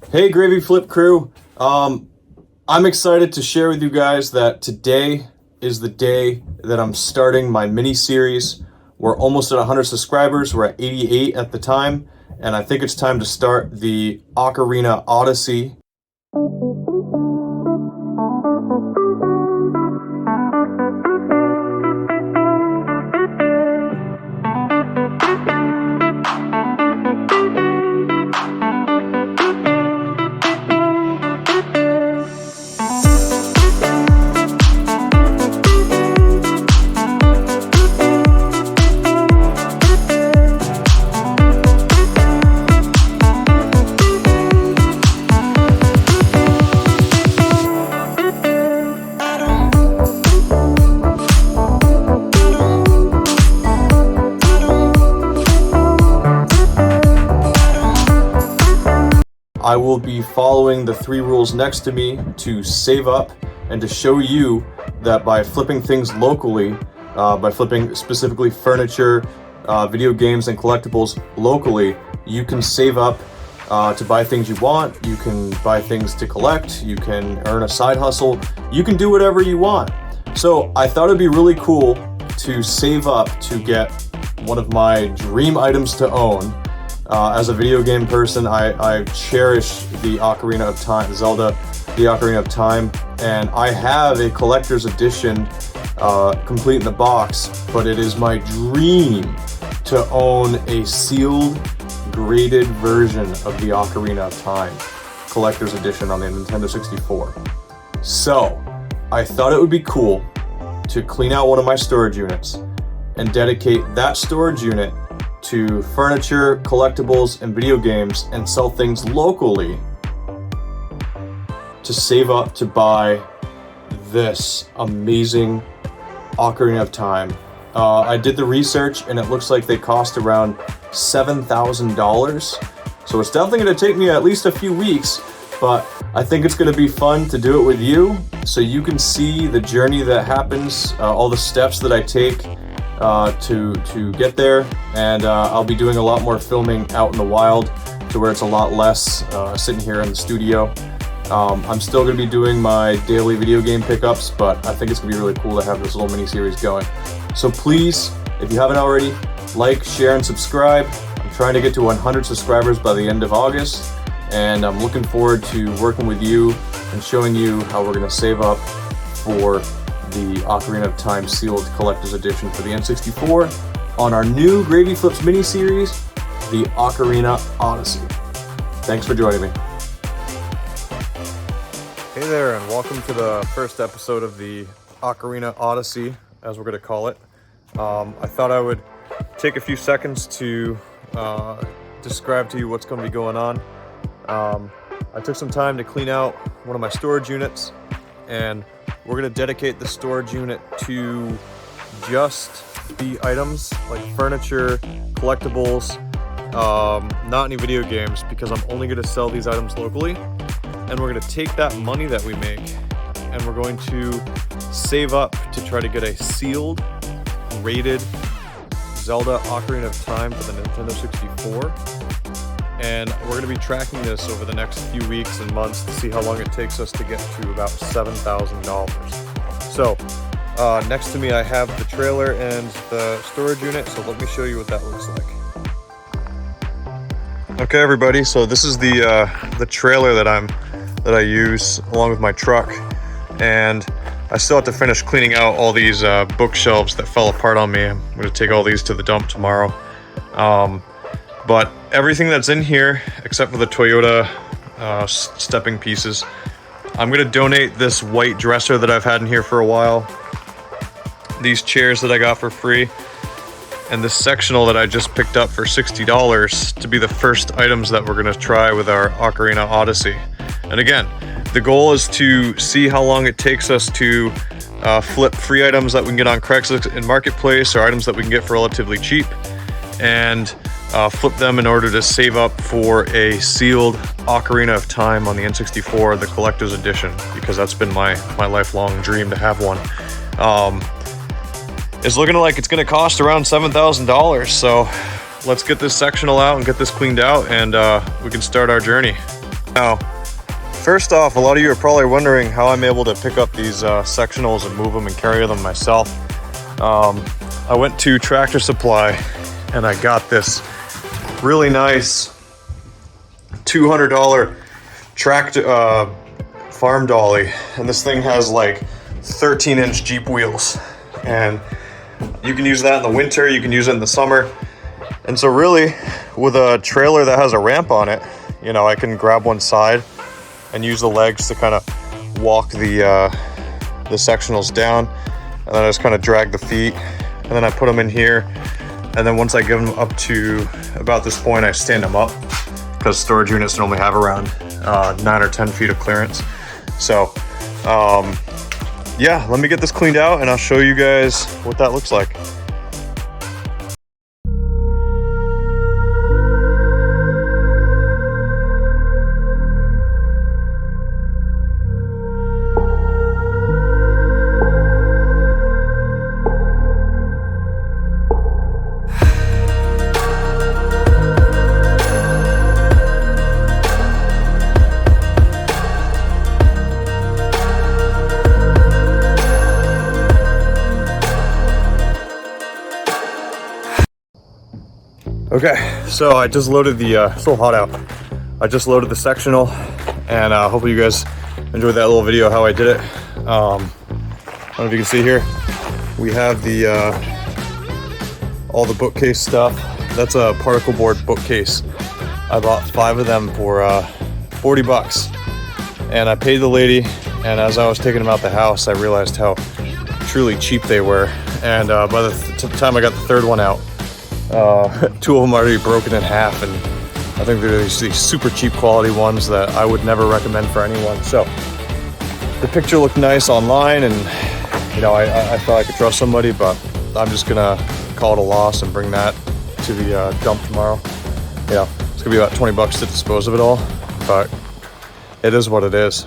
Hey Gravy Flip crew, I'm excited to share with you guys that today is the day that I'm starting my mini series. We're almost at 100 subscribers, we're at 88 at the time, and I think it's time to start the Ocarina Odyssey. I will be following the 3 rules next to me to save up and to show you that by flipping things locally, by flipping specifically furniture, video games, and collectibles locally, you can save up to buy things you want, you can buy things to collect, you can earn a side hustle, you can do whatever you want. So I thought it'd be really cool to save up to get one of my dream items to own. As a video game person, I cherish the Ocarina of Time, Zelda, the Ocarina of Time, and I have a collector's edition complete in the box, but it is my dream to own a sealed, graded version of the Ocarina of Time collector's edition on the Nintendo 64. So, I thought it would be cool to clean out one of my storage units and dedicate that storage unit to furniture, collectibles, and video games, and sell things locally to save up to buy this amazing Ocarina of Time. I did the research and it looks like they cost around $7,000. So it's definitely going to take me at least a few weeks, but I think it's going to be fun to do it with you so you can see the journey that happens, all the steps that I take to get there, and I'll be doing a lot more filming out in the wild to where it's a lot less sitting here in the studio. I'm still going to be doing my daily video game pickups, but I think it's going to be really cool to have this little mini series going. So please, if you haven't already, like, share, and subscribe. I'm trying to get to 100 subscribers by the end of August, and I'm looking forward to working with you and showing you how we're going to save up for the Ocarina of Time sealed collector's edition for the N64 on our new Gravy Flips mini-series, the Ocarina Odyssey. Thanks for joining me. Hey there, and welcome to the first episode of the Ocarina Odyssey, as we're going to call it. I thought I would take a few seconds to describe to you what's going to be going on. I took some time to clean out one of my storage units, and we're going to dedicate the storage unit to just the items like furniture, collectibles, not any video games, because I'm only going to sell these items locally. And we're going to take that money that we make and we're going to save up to try to get a sealed, rated Zelda Ocarina of Time for the Nintendo 64. And we're going to be tracking this over the next few weeks and months to see how long it takes us to get to about $7,000. So, next to me I have the trailer and the storage unit, so let me show you what that looks like. Okay everybody, so this is the trailer that I use along with my truck, and I still have to finish cleaning out all these bookshelves that fell apart on me. I'm going to take all these to the dump tomorrow. But everything that's in here, except for the Toyota stepping pieces, I'm going to donate this white dresser that I've had in here for a while, these chairs that I got for free, and this sectional that I just picked up for $60 to be the first items that we're going to try with our Ocarina Odyssey. And again, the goal is to see how long it takes us to flip free items that we can get on Craigslist and Marketplace, or items that we can get for relatively cheap, and flip them in order to save up for a sealed Ocarina of Time on the N64, the collector's edition, because that's been my lifelong dream to have one. It's looking like it's going to cost around $7,000, so let's get this sectional out and get this cleaned out, and we can start our journey. Now, first off, a lot of you are probably wondering how I'm able to pick up these sectionals and move them and carry them myself. I went to Tractor Supply and I got this really nice $200 tractor farm dolly, and this thing has like 13-inch Jeep wheels, and you can use that in the winter, you can use it in the summer. And so really, with a trailer that has a ramp on it, you know, I can grab one side and use the legs to kind of walk the sectionals down, and then I just kind of drag the feet, and then I put them in here, and then once I give them up to about this point, I stand them up, because storage units normally have around 9 or 10 feet of clearance. So yeah, let me get this cleaned out and I'll show you guys what that looks like. Okay, so I just loaded the, it's a little hot out. I just loaded the sectional, and hopefully you guys enjoyed that little video how I did it. I don't know if you can see here, we have the, all the bookcase stuff. That's a particle board bookcase. I bought 5 of them for 40 bucks. And I paid the lady, and as I was taking them out the house, I realized how truly cheap they were. And by the time I got the third one out, 2 of them are already broken in half, and I think they're these super cheap quality ones that I would never recommend for anyone. So the picture looked nice online, and you know, I thought I could trust somebody, but I'm just gonna call it a loss and bring that to the dump tomorrow. You know, it's gonna be about 20 bucks to dispose of it all, but it is what it is.